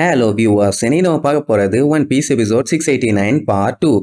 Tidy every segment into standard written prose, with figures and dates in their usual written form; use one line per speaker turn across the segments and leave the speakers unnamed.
Hello viewers, இன்னைக்கு நம்ம பார்க்க போறது One Piece episode 689 part 2.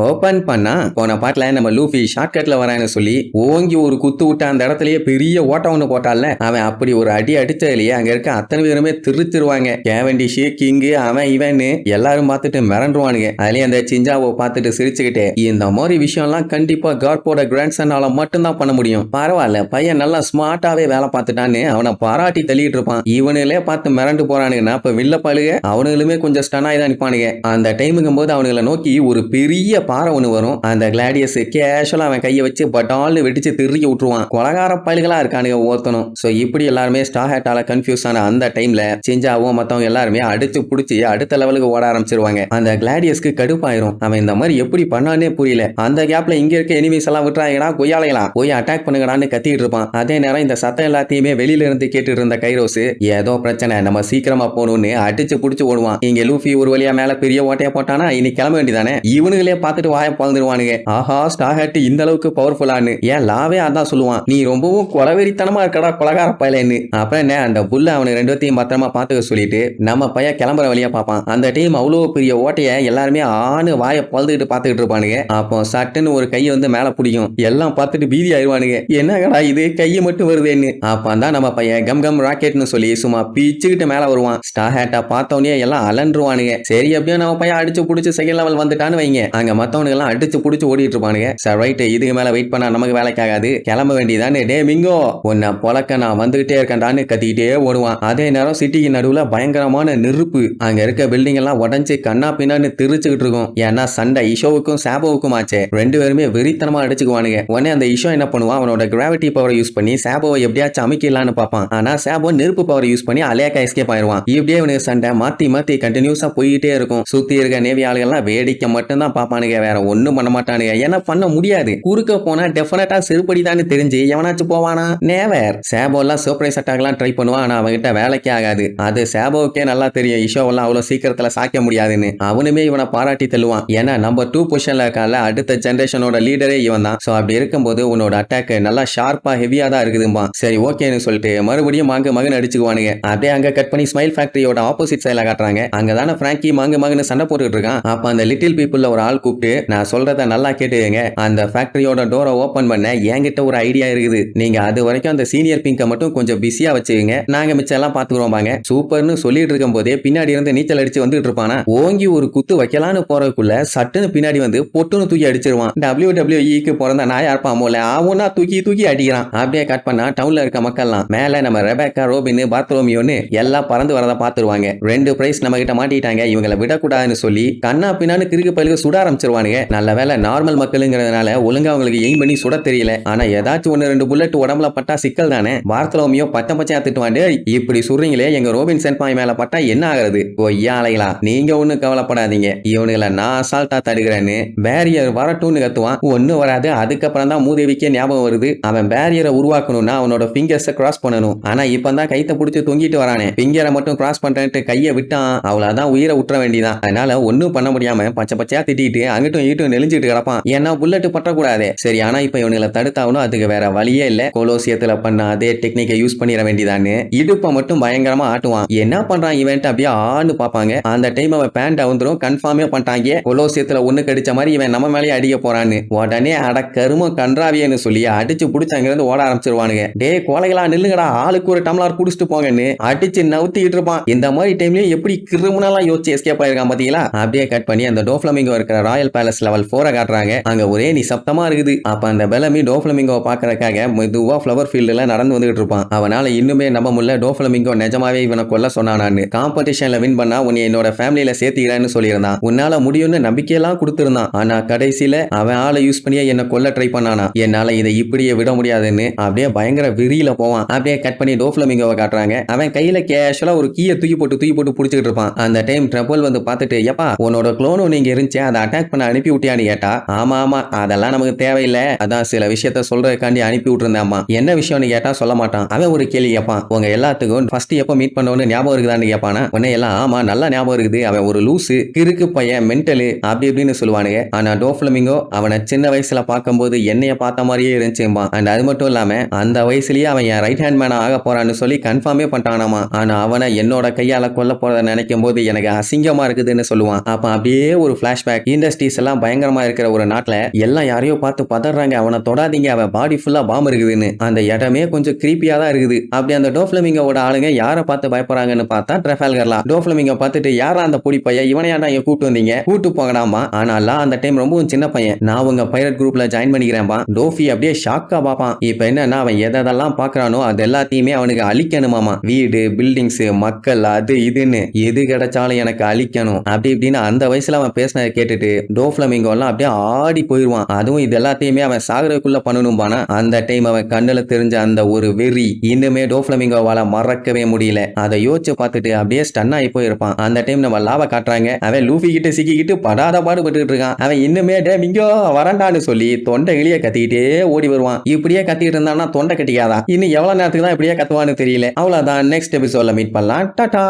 Open பண்ணா போன பாட்டுல நம்ம லூஃபி ஷார்ட்கட்ல வரான்னு சொல்லி ஓங்கி ஒரு குத்து விட்ட அந்த இடத்துலயே பெரிய ஓட்டம் ஒண்ணு போட்டால அவன் அப்படி ஒரு அடி அடிச்சதுலயே அங்க இருக்க அத்தனை பேருமே திருவாங்க. கேவண்டிஷ் கிங்கு அவன் இவன்னு எல்லாரும் பார்த்துட்டு மிரண்டுவானுங்க. அதுலயே அந்த சிஞ்சாவை பார்த்துட்டு சிரிச்சுக்கிட்டே இந்த மாதிரி விஷயம் எல்லாம் கண்டிப்பா கார்போட கிராண்ட் சன்னால மட்டும்தான் பண்ண முடியும். பரவாயில்ல பையன் நல்லா ஸ்மார்ட்டாவே வேலை பார்த்துட்டான்னு அவனை பாராட்டி தள்ளிட்டு இருப்பான். இவனுங்களே பார்த்து மிரண்டு போறானுங்கன்னா இப்ப வில்ல பழுக அவனுங்களுமே கொஞ்சம் ஸ்டனாய் தான் நிப்பானுங்க. அந்த டைமுங்கும் போது அவனுங்களை நோக்கி ஒரு பெரிய பாறை ஒண்ணு வரும். அந்த கிளாடியஸ் கேஷுவலா அவன் கையை வச்சு பட்டால்னு வெடிச்சு திருக்கி விட்டுருவான். கொலகார பயல்களா இருக்கானுங்க ஒருத்தனும். சோ இப்படி எல்லாருமே ஸ்டார் ஹேட்டால கன்ஃபியூஸ் ஆன அந்த டைம்ல சிஞ்சாவும் மத்தவங்க எல்லாருமே அடிச்சு புடிச்சு அடுத்த லெவலுக்கு ஓட ஆரம்பிச்சிருவாங்க. அந்த கிளாடியஸ்க்கு கடுப்பாயிரும். அவன் இந்த மாதிரி எப்படி பண்ணானே புரியல. அந்த கேப்ல இங்க இருக்க எனிமீஸ் எல்லாம் விட்டுறாங்கடா கொய்யாலைகளா போய் அட்டாக் பண்ணுங்கடான்னு கத்திட்டு இருப்பான். அதே நேரம் இந்த சத்தம் எல்லாத்தையுமே வெளியில இருந்து கேட்டுட்டு இருந்த கைரோஸ் ஏதோ பிரச்சனை நம்ம சீக்கிரமா போகணும்னு அடிச்சு புடிச்சு ஓடுவான். இங்க லூஃபி ஒரு வழியா மேல பெரிய ஓட்டையா போட்டானா இனி கிளம்ப வேண்டியதானே. இவனுங்களே பார்த்துட்டு வாய பழந்துருவானுங்க. ஆஹா ஸ்டார் ஹேட் இந்த அளவுக்கு பவர்ஃபுல்லானு ஏன் லாவே அதான் சொல்லுவான். நீ ரொம்பவும் கொலவெறித்தனமா இருக்கடா கொலகார பயலன்னு. அப்புறம் என்ன அந்த புல்ல அவனுக்கு ரெண்டுத்தையும் பத்திரமா பாத்துக்க சொல்லிட்டு நம்ம பையன் கிளம்புற வழியா பார்ப்பான். அந்த டீம் அவ்வளவு பெரிய ஓட்டைய எல்லாருமே ஆணு வாய பழுதுகிட்டு பாத்துக்கிட்டு இருப்பானுங்க. அப்போ சட்டுன்னு ஒரு கையை வந்து மேல பிடிக்கும். எல்லாம் பார்த்துட்டு பீதி ஆயிடுவானுங்க. என்னடா இது கையை மட்டும் வருதுன்னு. அப்பதான் நம்ம பையன் கம் கம் ராக்கெட்னு சொல்லி சும்மா பீச்சுக்கிட்டு மேல வருவான். ஸ்டார் ஹேட்டா பார்த்தவனே எல்லாம் அலன்றுவானுங்க. சரி அப்படியே நம்ம பையன் அடிச்சு புடிச்சு செகண்ட் லெவல் வந்துட்டான்னு வைங்க. அங்க மத்தவனுக்கு எல்லாம் அடிச்சு புடிச்சு ஓடிட்டு இருப்பானுங்க. சரி ரைட் இதுக்கு மேல வெயிட் பண்ணா நமக்கு வேலைக்காகாது கிளம்ப வேண்டியதானே. டே மிங்கோ உன்னை பொழக்க நான் வந்துகிட்டே இருக்கேன்டான்னு கத்திக்கிட்டே ஓடுவான். அதே நேரம் சிட்டிக்கு நடுவுல பயங்கரமான நெருப்பு. அங்க இருக்க பில்டிங் எல்லாம் உடஞ்சு கண்ணா பின்னான்னு திருச்சுக்கிட்டு இருக்கும். ஏன்னா சண்டை இஷோவுக்கும் சாபோவுக்கும் ஆச்சு. ரெண்டு பேருமே வெறித்தனமா அடிச்சுக்குவானுங்க. உடனே அந்த இஷோ என்ன பண்ணுவான், அவனோட கிராவிட்டி பவரை யூஸ் பண்ணி சாபோவை எப்படியாச்சும் அமைக்கலான்னு பார்ப்பான். ஆனா சாபோ நெருப்பு பவரை யூஸ் பண்ணி அலையாக்கா எஸ்கேப் ஆயிடுவான். இப்படியே இவனுக்கு சண்டை மாத்தி மாத்தி கண்டினியூஸா போயிட்டே இருக்கும். சுத்தி இருக்க நேவி ஆளுகள்லாம் வேடிக்கை மட்டும் தான் பார்ப்பானுங்க, வேற ஒண்ணும் பண்ண மாட்டானுங்க. ஏன்னா பண்ண முடியாது. குறுக்க போனா டெஃபினட்டா செருப்படிதான்னு தெரிஞ்சு எவனாச்சும் போவானா? நேவர். சாபோ எல்லாம் சர்ப்ரைஸ் அட்டாக்லாம் ட்ரை பண்ணுவான். ஆனா அவன்கிட்ட வேலைக்கே ஆகாது. அது சாபோவுக்கே நல்லா தெரியும் இஷோவெல்லாம் அவ்வளவு சீக்கிரத்துல சாக்க முடியாதுன்னு. அவனுமே இவனை பாராட்டி தள்ளுவான். ஏன்னா நம்பர் 2 பொசிஷன்ல இருக்கால அடுத்த ஜெனரேஷனோட லீடரே இவன் தான். சோ அப்படி இருக்கும்போது உன்னோட அட்டாக் நல்லா ஷார்ப்பா ஹெவியா தான் இருக்குதும்பா. சரி ஓகேன்னு சொல்லிட்டு மறுபடியும் மகன் அடிச்சுக்குவானுங்க. அப்படியே அங்க கட் பண்ணி ஸ்மைல் ஃபேக்டரியோட ஆப்போசிட் சைடுல காட்டுறாங்க. அங்கதானே பிராங்கி மகன்னு சண்டை போட்டுட்டு இருக்கான். அப்ப அந்த லிட்டில் பீப்புள்ல ஒரு ஆள் கூப்பிட்டு நான் சொல்றத நல்லா கேட்டுங்க, அந்த ஃபேக்டரியோட டோரை ஓபன் பண்ண என்கிட்ட ஒரு ஐடியா இருக்குது. நீங்க அது வரைக்கும் அந்த சீனியர் பிங்கை மட்டும் கொஞ்சம் பிஸியா வச்சுக்கோங்க, நாங்க மிச்சம் எல்லாம் பாத்துக்கிறோம் வாங்க. சூப்பர்னு சொல்லிட்டு இருக்கும் போதே பின்னாடி இருந்து நீச்சல் அடிச்சு வந்துட்டு இருப்பானா. ஓங்கி ஒரு குத்து வைக்கலான்னு போறதுக்குள்ள சட்டுன்னு பின்னாடி வந்து பொட்டுன்னு தூக்கி அடிச்சிருவான். WWE பிறந்த நாயா இருப்பான் போல அவனா தூக்கி அடிக்கிறான். அப்படியே கட் பண்ணா டவுன்ல இருக்க மக்கள்லாம் மேல நம்ம ரெபேக்கா ரோபின் பார்த்தலோமியோன்னு எல்லாம் பறந்து வரத பாத்துருவாங்க. 2 பிரைஸ் நம்ம கிட்ட மாட்டிட்டாங்க, இவங்களை விடக்கூடாதுன்னு சொல்லி கண்ணா பின்னான்னு கிறுக்கு பழுக சுட ஆரம்பிச்சிருவானுங்க. நல்ல வேலை நார்மல் மக்களுங்கிறதுனால ஒழுங்கா அவங்களுக்கு எய்ம் பண்ணி சுட தெரியல. ஆனா ஏதாச்சும் 1-2 புல்லட் உடம்புல பட்டா சிக்கல் தானே. பார்த்தலோமியோ பச்சையா திட்டுவாண்டு, இப்படி சொல்றீங்களே எங்க ரோபின் சென்பாய் மேல பட்டா என்ன ஆகுறது? ஒய்யாலைகளா நீங்க ஒண்ணு கவலைப்படாதீங்க, இவனுங்களை நான் அசால்ட்டா தடுக்கிறேன்னு பேரியர் வரட்டும்னு கத்துவான். ஒண்ணு வராது. அதுக்கப்புறம் தான் மூதேவிக்கே ஞாபகம் வருது, அவன் பேரியரை உருவாக்கணும்னா அவனோட ஃபிங்கர்ஸை கிராஸ் பண்ணணும். ஆனா இப்பதான் கைத்தை பிடிச்சி தொங்கிட்டு வரானே, ஃபிங்கரை மட்டும் கிராஸ் பண்றேன்ட்டு கையை விட்டான், அவ்வளவுதான் உயிரை விட்டுற வேண்டியதான். அதனால ஒன்னும் பண்ண முடியாம பச்சையா திட்டிட்டு அங்கிட்டும் ஈட்டும் நெளிஞ்சிட்டு கிடப்பான். ஏன்னா புல்லட் பற்றக்கூடாது. சரி ஆனா இப்ப இவனுங்களை தடுத்தாவணும், அதுக்கு வேற வழியே இல்ல. கொலோசியத்துல பண்ண அதே டெக்னிக்கை யூஸ் பண்ணிட வேண்டியதான்னு இடுப்பை மட்டும் பயங்கரமா ஆட்டுவான். என்ன பண்றான் இவன்ட்டு அப்படியே ஆன்னு பாப்பாங்க. அந்த டைம் அவன் பேண்ட் வந்துடும் கன்ஃபார்மே பண்ணிட்டாங்க. கொலோசியத்துல ஒண்ணு கடிச்ச மாதிரி இவன் நம்ம மேலேயே அடிக்க போறான்னு. உடனே அட கரும கன்றாவியன்னு சொல்லி அடிச்சு புடிச்சு அங்கிருந்து ஓட ஆரம்பிச்சிருவானுங்க. டே கோலைகளா நில்லுங்கடா, ஆளுக்கு ஒரு டம்ளர் குடிச்சிட்டு போங்கன்னு அடிச்சு நவுத்திட்டு இருப்பான். இந்த மாதிரி டைம்லயும் எப்படி கிரிமினலா யோசிச்சு எஸ்கேப் ஆயிருக்கான் பாத்தீங்களா. அப்படியே கட் பண்ணி அந்த டோஃப்ளமிங்கோ இருக்கிற ராயல் பேலஸ் லெவல் 4 காட்டுறாங்க. அங்க ஒரே நிசப்தமா இருக்குது. அப்ப அந்த பெலமி டோஃப்ளமிங்கோ பாக்குறதுக்காக மெதுவா ஃப்ளவர் ஃபீல்டுல நடந்து வந்துட்டு இருப்பான். அவனால இன்னுமே நம்ப முடியல டோஃப்ளமிங்கோ நிஜமாவே இவனை கொல்ல சொன்னானான்னு. காம்படிஷன்ல வின் பண்ணா உன்னை என்னோட ஃபேமிலியில சேர்த்துக்கிறேன்னு சொல்லியிருந்தான். உன்னால முடியும்னு நம்பிக்கையெல்லாம் கொடுத்திருந்தான். ஆனா கடைசியில அவன் ஆளை யூஸ் பண்ணி என்ன கொல்ல ட்ரை பண்ணானா. என்னால இதை இப்படியே விட முடியாதுன்னு அப்படியே பயங்கர வெறியில போவான். அப்படியே கட் பண்ணி டோஃப்ளமிங்கோவை காட்டுறாங்க. அவன் கையில கேஷுவலா ஒரு கீயை தூக்கி போட்டு புடிச்சிட்டு இருப்பான். அந்த டைம் ட்ரபிள் வந்து பார்த்துட்டு எப்பா உன்னோட குளோனோ நீங்க இருந்துச்சு அதை அட்டாக் பண்ண அனுப்பி விட்டியான்னு கேட்டா, ஆமா அதெல்லாம் நமக்கு தேவையில்லை, அதான் சில விஷயத்த சொல்றதுக்காண்டி அனுப்பி விட்டுருந்தேம்மா. என்ன விஷயம்னு கேட்டா சொல்ல மாட்டான். அவன் ஒரு கேள்வி கேட்பான், உங்க எல்லாத்துக்கும் ஃபர்ஸ்ட் எப்ப மீட் பண்ணோன்னு ஞாபகம் இருக்குதான்னு கேட்பானா. உடனே எல்லாம் ஆமா நல்லா ஞாபகம் இருக்குது, அவன் ஒரு லூசு, கிறுக்கு பையன், மென்டலு அப்படி இப்படின்னு சொல்லுவானுங்க. ஆனா டோஃப்ளமிங்கோ அவனை சின்ன வயசுல பார்க்கும்போது என்னைய பார்த்த மாதிரியே இருந்துச்சும்பா. அண்ட் அது மட்டும் இல்லாம அந்த வயசுலயே அவன் என் ரைட் ஹேண்ட் மேனா ஆக போறான்னு சொல்லி கன்ஃபார்மே பண்ணிட்டானாமா. ஆனா அவனை என்னோட கையால கொல்ல போறத நினைக்கும் போது எனக்கு அசிங்கமா இருக்குதுன்னு சொல்லுவான். அப்ப அப்படியே ஒரு பிளாஷ்பேக், இண்டஸ்ட்ரீஸ் எல்லாம் பயங்கரமா இருக்கிற ஒரு நாட்டுல எல்லாம் யாரையோ பார்த்து பதறாங்க, அவனை தொடாதீங்க, அவன் பாடி ஃபுல்லா பாம்பு இருக்குதுன்னு. அந்த இடமே கொஞ்சம் கிரீப்பியா தான் இருக்குது. அப்படி அந்த டோஃப்ளமிங்கோட ஆளுங்க யாரை பார்த்து பயப்படுறாங்கன்னு பார்த்தா ட்ரெஃபால்கர்லாம். டோஃப்ளமிங்கோ பார்த்துட்டு, யாரா அந்த பொடி பையன், இவனை ஏன்டா இங்க கூட்டு வந்தீங்க, கூட்டு போங்கடாமா. ஆனாலாம் அந்த டைம் ரொம்பவும் சின்ன பையன், நான் உங்க பைரட் குரூப்ல ஜாயின் பண்ணிக்கிறேன்பா. டோஃபி அப்படியே ஷாக்கா பாப்பான். இப்ப என்னன்னா அவன் எதெல்லாம் பாக்குறானோ அது எல்லாத்தையுமே அவனுக்கு அழிக்கணுமாமா. வீடு, பில்டிங்ஸ், மக்கள், அது இதுன்னு எது கிடைச்சாலும் எனக்கு அழிக்கணும் அப்படி இப்படின்னு அந்த வயசுல அவன் பேசினதை கேட்டுட்டு டோஃப்ளமிங்கோ எல்லாம் அப்படியே ஆடி போயிருவான். அதுவும் இது எல்லாத்தையுமே அவன் சாகரக்குள்ள பண்ணணும்பானா. அந்த டைம் அவன் கண்ணுல தெரிஞ்ச அந்த ஒரு வெறி இன்னுமே டோஃப்ளமிங்கோவால மறக்கவே முடியல. அதை யோசிச்சு பார்த்துட்டு அப்படியே ஸ்டன் ஆகி போயிருப்பான். அந்த டைம் நம்ம லாவ காட்டுறாங்க, அவன் லூஃபி கிட்ட சிக்கிக்கிட்டு படாத பாடுபட்டு இருக்கான். அவன் இன்னுமே டே மிங்கோ வரண்டான்னு சொல்லி தொண்டை கிளிய கத்திக்கிட்டே ஓடி வருவான். இப்படியே கத்திக்கிட்டு இருந்தான்னா தொண்டை கட்டிக்காதா, இன்னும் எவ்வளவு நேரத்துக்கு தான் இப்படியே கத்துவான்னு தெரியல. அவ்வளவுதான், நெக்ஸ்ட் எபிசோட்ல மீட் பண்ணலாம். டாடா.